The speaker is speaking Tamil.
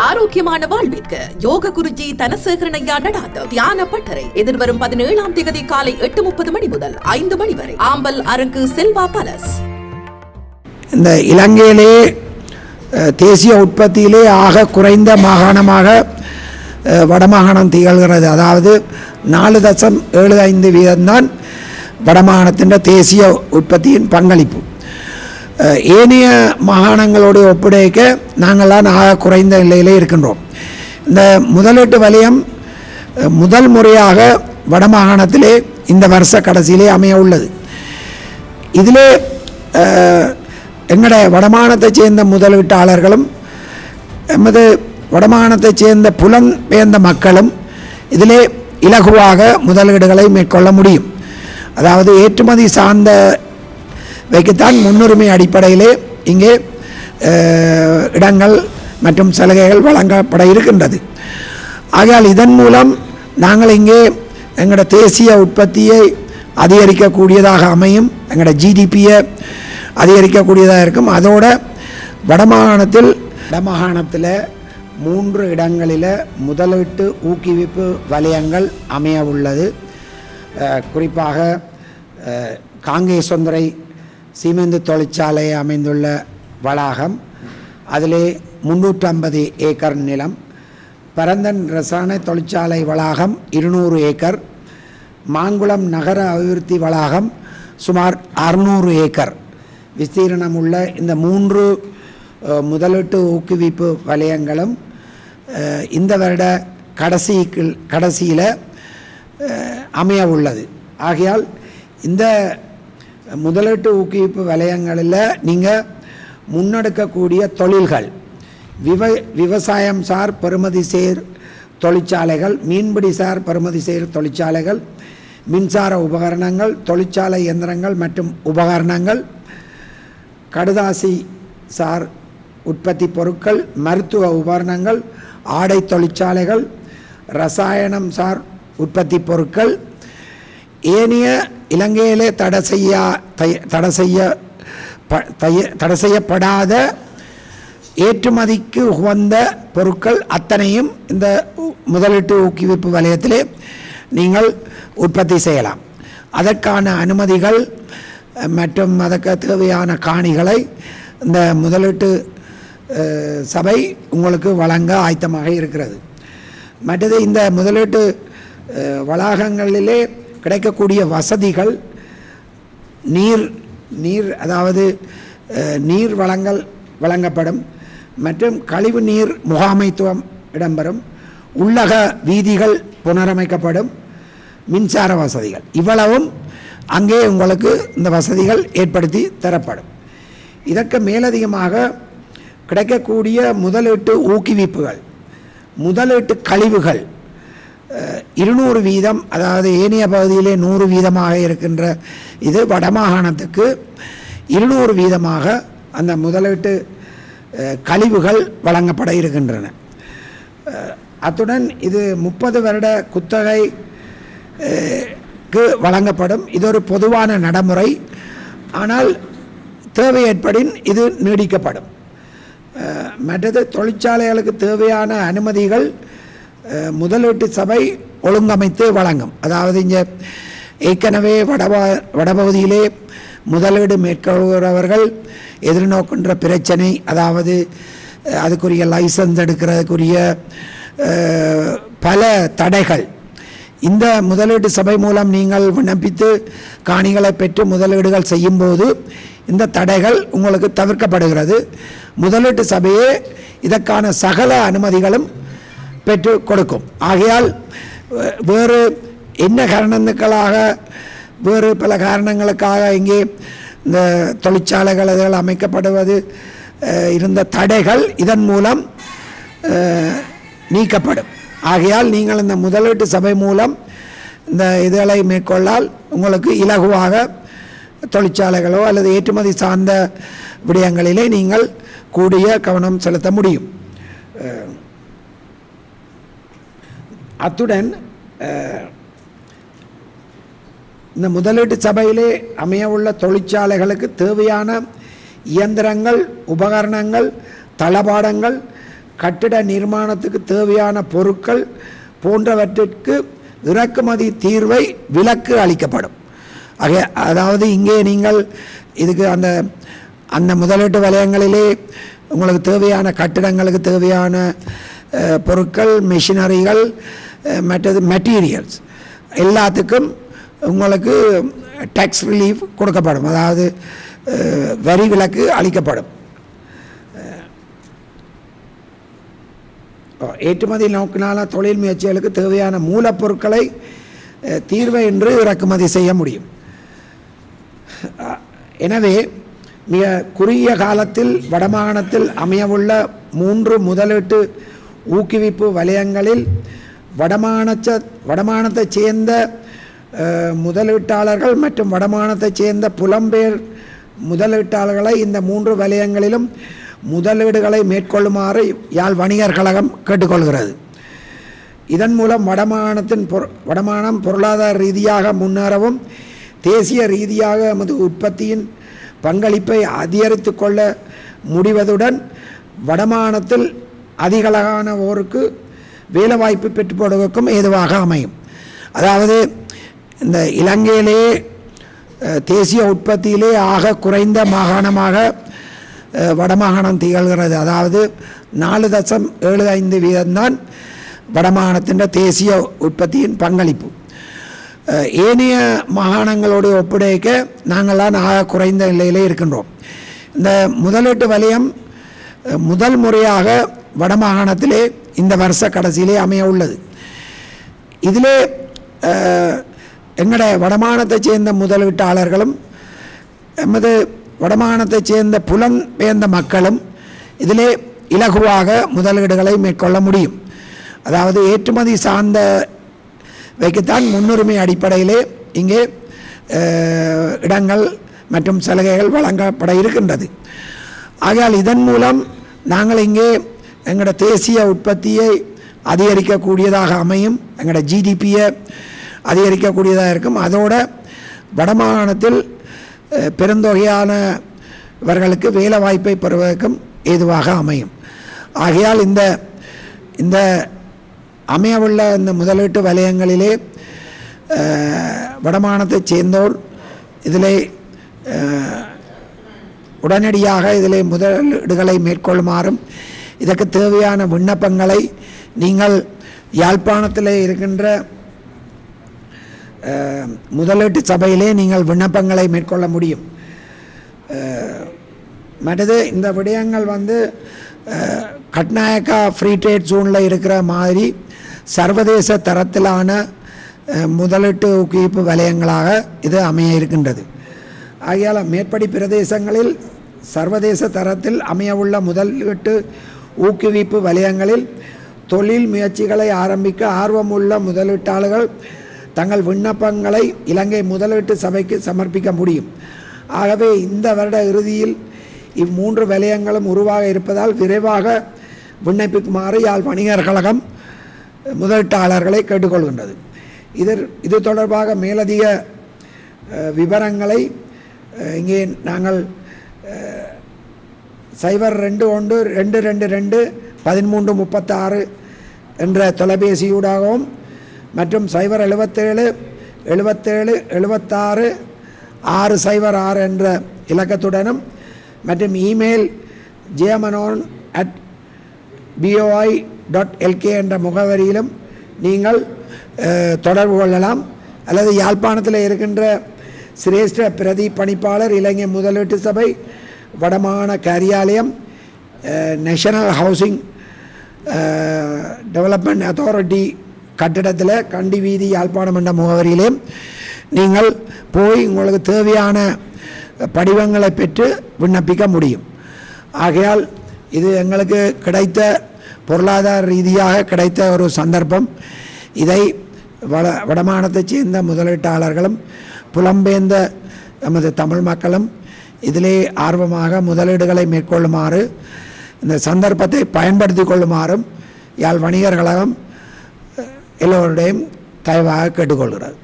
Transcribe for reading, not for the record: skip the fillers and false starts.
ஆரோக்கியமான வாழ்விற்கு யோக குருஜி தனசேகரனையா நடாத்த தியான பட்டறை எதிர்வரும் 17ஆம் தேதி காலை 8:30 மணி முதல் 5 மணி வரை ஆம்பல் அரங்கு செல்வா பலஸ். இந்த இலங்கையிலே தேசிய உற்பத்தியிலே ஆக குறைந்த மாகாணமாக வடமாகாணம் திகழ்கிறது. அதாவது 4.75 வீதம்தான் வடமாகாணத்தின் தேசிய உற்பத்தியின் பங்களிப்பு. ஏனைய மாகாணங்களோடு ஒப்படைக்க நாங்கள்லாம் ஆக குறைந்த நிலையிலே இருக்கின்றோம். இந்த முதலீட்டு வலயம் முதல் முறையாக வடமாகாணத்திலே இந்த வருஷ கடைசியிலே அமைய உள்ளது. இதிலே எங்களுடைய வடமாகாணத்தைச் சேர்ந்த முதலீட்டாளர்களும் எமது வடமாகாணத்தைச் சேர்ந்த புலம்பெயர்ந்த மக்களும் இதிலே இலகுவாக முதலீடுகளை மேற்கொள்ள முடியும். அதாவது ஏற்றுமதி சார்ந்த வைக்கத்தான் முன்னுரிமை அடிப்படையிலே இங்கே இடங்கள் மற்றும் சலுகைகள் வழங்கப்பட இருக்கின்றது. ஆகையால் இதன் மூலம் நாங்கள் இங்கே எங்களோட தேசிய உற்பத்தியை அதிகரிக்கக்கூடியதாக அமையும், எங்களோட ஜிடிபியை அதிகரிக்கக்கூடியதாக இருக்கும். அதோட வடமாகாணத்தில் 3 இடங்களில் முதலீட்டு ஊக்குவிப்பு வலயங்கள் அமைய உள்ளது. குறிப்பாக காங்கேசந்துறை சீமெந்து தொழிற்சாலை அமைந்துள்ள வளாகம், அதிலே 350 ஏக்கர் நிலம். பரந்தன் ரசாயன தொழிற்சாலை வளாகம் 200 ஏக்கர். மாங்குளம் நகர அபிவிருத்தி வளாகம் சுமார் 600 ஏக்கர் விஸ்தீரணம் உள்ள இந்த 3 முதலீட்டு ஊக்குவிப்பு வலயங்களும் இந்த வருட கடைசியில் அமைய உள்ளது. ஆகையால் இந்த முதலீட்டு ஊக்குவிப்பு வலயங்களில் நீங்கள் முன்னெடுக்கக்கூடிய தொழில்கள் விவசாயம் சார் பெறுமதி சேர் தொழிற்சாலைகள், மீன்பிடி சார் பெறுமதி சேர் தொழிற்சாலைகள், மின்சார உபகரணங்கள், தொழிற்சாலை இயந்திரங்கள் மற்றும் உபகரணங்கள், கடுதாசி சார் உற்பத்தி பொருட்கள், மருத்துவ உபகரணங்கள், ஆடை தொழிற்சாலைகள், ரசாயனம் சார் உற்பத்தி பொருட்கள், ஏனைய இலங்கையிலே தடை செய்யப்படாத ஏற்றுமதிக்கு உகந்த பொருட்கள் அத்தனையும் இந்த முதலீட்டு ஊக்குவிப்பு வலயத்திலே நீங்கள் உற்பத்தி செய்யலாம். அதற்கான அனுமதிகள் மற்றும் அதற்கு தேவையான காணிகளை இந்த முதலீட்டு சபை உங்களுக்கு வழங்க ஆயத்தமாக இருக்கிறது. மற்றது இந்த முதலீட்டு வளாகங்களிலே கிடைக்கக்கூடிய வசதிகள் நீர் அதாவது நீர் வழங்கப்படும் மற்றும் கழிவு நீர் முகாமைத்துவம் இடம்பெறும், உள்ளக வீதிகள் புனரமைக்கப்படும், மின்சார வசதிகள் இவ்வளவும் அங்கே உங்களுக்கு இந்த வசதிகள் ஏற்படுத்தி தரப்படும். இதற்கு மேலதிகமாக கிடைக்கக்கூடிய முதலீட்டு ஊக்குவிப்புகள், முதலீட்டு கழிவுகள் 200 வீதம், அதாவது ஏனைய பகுதியிலே 100 வீதமாக இருக்கின்ற இது வடமாகாணத்துக்கு 200 வீதமாக அந்த முதலீட்டு கழிவுகள் வழங்கப்பட இருக்கின்றன. அத்துடன் இது 30 வருட குத்தகைக்கு வழங்கப்படும். இது ஒரு பொதுவான நடைமுறை. ஆனால் தேவை ஏற்படின் இது நீடிக்கப்படும். மற்றது தொழிற்சாலைகளுக்கு தேவையான அனுமதிகள் முதலீட்டு சபை ஒழுங்கமைத்து வழங்கும். அதாவது இங்கே ஏற்கனவே வடபகுதியிலே முதலீடு மேற்கொள்கிறவர்கள் எதிர்நோக்கின்ற பிரச்சனை, அதாவது அதுக்குரிய லைசன்ஸ் எடுக்கிறதுக்குரிய பல தடைகள், இந்த முதலீட்டு சபை மூலம் நீங்கள் விண்ணப்பித்து காணிகளை பெற்று முதலீடுகள் செய்யும்போது இந்த தடைகள் உங்களுக்கு தவிர்க்கப்படுகிறது. முதலீட்டு சபையே இதற்கான சகல அனுமதிகளும் பெற்று கொடுக்கும். ஆகையால் வேறு என்ன காரணங்களுக்காக, வேறு பல காரணங்களுக்காக இங்கே இந்த தொழிற்சாலைகள் அமைக்கப்படுவது இருந்த தடைகள் இதன் மூலம் நீக்கப்படும். ஆகையால் நீங்கள் இந்த முதலீட்டு சபை மூலம் இந்த இதுகளை மேற்கொள்ளால் உங்களுக்கு இலகுவாக தொழிற்சாலைகளோ அல்லது ஏற்றுமதி சார்ந்த விடயங்களிலே நீங்கள் கூடிய கவனம் செலுத்த முடியும். அத்துடன் இந்த முதலீட்டு சபையிலே அமைய உள்ள தொழிற்சாலைகளுக்கு தேவையான இயந்திரங்கள், உபகரணங்கள், தளபாடங்கள், கட்டிட நிர்மாணத்துக்கு தேவையான பொருட்கள் போன்றவற்றிற்கு இறக்குமதி தீர்வை விலக்கு அளிக்கப்படும். அதாவது இங்கே நீங்கள் இதுக்கு அந்த முதலீட்டு வலயங்களிலே உங்களுக்கு தேவையான கட்டிடங்களுக்கு தேவையான பொருட்கள், மிஷினரிகள், மற்றது மெட்டீரியல்ஸ் எல்லாத்துக்கும் உங்களுக்கு டேக்ஸ் ரிலீஃப் கொடுக்கப்படும், அதாவது வரி விலக்கு அளிக்கப்படும். ஏற்றுமதி நோக்கினால தொழில் முயற்சிகளுக்கு தேவையான மூலப்பொருட்களை தீர்வை என்று இறக்குமதி செய்ய முடியும். எனவே மிக குறுகிய காலத்தில் வடமாகாணத்தில் அமையவுள்ள 3 முதலீட்டு ஊக்குவிப்பு வலயங்களில் வடமாகாணத்தைச் சேர்ந்த முதலீட்டாளர்கள் மற்றும் வடமாகாணத்தைச் சேர்ந்த புலம்பெயர் முதலீட்டாளர்களை இந்த 3 வலயங்களிலும் முதலீடுகளை மேற்கொள்ளுமாறு யாழ் வணிகர் கழகம் கேட்டுக்கொள்கிறது. இதன் மூலம் வடமாகாணம் பொருளாதார ரீதியாக முன்னேறவும் தேசிய ரீதியாக நமது உற்பத்தியின் பங்களிப்பை அதிகரித்து கொள்ள முடிவதுடன் வடமாகாணத்தில் அதிகளவானோருக்கு வேலைவாய்ப்பு பெற்றுப்படுவதற்கும் ஏதுவாக அமையும். அதாவது இந்த இலங்கையிலே தேசிய உற்பத்தியிலே ஆக குறைந்த மாகாணமாக வடமாகாணம் திகழ்கிறது. அதாவது 4.75% தான் வடமாகாணத்தின் தேசிய உற்பத்தியின் பங்களிப்பு. ஏனைய மாகாணங்களோடு ஒப்படைக்க நாங்கள்லாம் ஆக குறைந்த நிலையிலே இருக்கின்றோம். இந்த முதலீட்டு வலயம் முதல் முறையாக வடமாகாணத்திலே இந்த வருஷ கடைசியிலே அமைய உள்ளது. இதிலே எங்களுடைய வடமாகாணத்தைச் சேர்ந்த முதலீட்டாளர்களும் எமது வடமாகாணத்தைச் சேர்ந்த புலம்பெயர்ந்த மக்களும் இதிலே இலகுவாக முதலீடுகளை மேற்கொள்ள முடியும். அதாவது ஏற்றுமதி சார்ந்த வைக்கத்தான் முன்னுரிமை அடிப்படையிலே இங்கே இடங்கள் மற்றும் சலுகைகள் வழங்கப்பட இருக்கின்றது. ஆகையால் இதன் மூலம் நாங்கள் இங்கே எங்களோட தேசிய உற்பத்தியை அதிகரிக்கக்கூடியதாக அமையும், எங்களோட ஜிடிபியை அதிகரிக்கக்கூடியதாக இருக்கும். அதோட வடமாகாணத்தில் பெருந்தொகையானவர்களுக்கு வேலை வாய்ப்பை பெறுவதற்கும் ஏதுவாக அமையும். ஆகையால் இந்த அமையவுள்ள இந்த முதலீட்டு வலயங்களிலே வடமாகாணத்தைச் சேர்ந்தோர் இதிலே உடனடியாக இதிலே முதலீடுகளை மேற்கொள்ளுமாறும் இதற்கு தேவையான விண்ணப்பங்களை நீங்கள் யாழ்ப்பாணத்தில் இருக்கின்ற முதலீட்டு சபையிலே நீங்கள் விண்ணப்பங்களை மேற்கொள்ள முடியும். மற்றது இந்த விடயங்கள் கட்நாயக்கா ஃப்ரீ ட்ரேட் ஜோனில் இருக்கிற மாதிரி சர்வதேச தரத்திலான முதலீட்டு ஊக்குவிப்பு வலயங்களாக இது அமைய இருக்கின்றது. ஆகையால் மேற்படி பிரதேசங்களில் சர்வதேச தரத்தில் அமையவுள்ள முதலீட்டு ஊக்குவிப்பு வலயங்களில் தொழில் முயற்சிகளை ஆரம்பிக்க ஆர்வமுள்ள முதலீட்டாளர்கள் தங்கள் விண்ணப்பங்களை இலங்கை முதலீட்டு சபைக்கு சமர்ப்பிக்க முடியும். ஆகவே இந்த வருட இறுதியில் 3 வலயங்களும் உருவாக இருப்பதால் விரைவாக விண்ணப்பிக்குமாறு யாழ் வணிகர் கழகம் முதலீட்டாளர்களை கேட்டுக்கொள்கின்றது. இது தொடர்பாக மேலதிக விவரங்களை இங்கே நாங்கள் 0212221336 என்ற தொலைபேசியூடாகவும் மற்றும் 077 77 76 606 என்ற இலக்கத்துடனும் மற்றும் இமெயில் jmanon@boi.lk என்ற முகவரியிலும் நீங்கள் தொடர்பு கொள்ளலாம். அல்லது யாழ்ப்பாணத்தில் இருக்கின்ற சிரேஷ்ட பிரதி பணிப்பாளர் இலங்கை முதலீட்டு சபை வடமாகாண காரியாலயம் நேஷனல் ஹவுசிங் டெவலப்மெண்ட் அத்தாரிட்டி கட்டிடத்தில் கண்டி வீதி யாழ்ப்பாணம் என்ற முகவரியிலே நீங்கள் போய் உங்களுக்கு தேவையான படிவங்களை பெற்று விண்ணப்பிக்க முடியும். ஆகையால் இது எங்களுக்கு கிடைத்த பொருளாதார ரீதியாக கிடைத்த ஒரு சந்தர்ப்பம். இதை வடமாகாணத்தைச் சேர்ந்த முதலீட்டாளர்களும் புலம்பெயர்ந்த நமது தமிழ் மக்களும் இதிலே ஆர்வமாக முதலீடுகளை மேற்கொள்ளுமாறு இந்த சந்தர்ப்பத்தை பயன்படுத்தி கொள்ளுமாறும் யாழ் வணிகர் கழகம் எல்லோருடையும் தயவாக கேட்டுக்கொள்கிறது.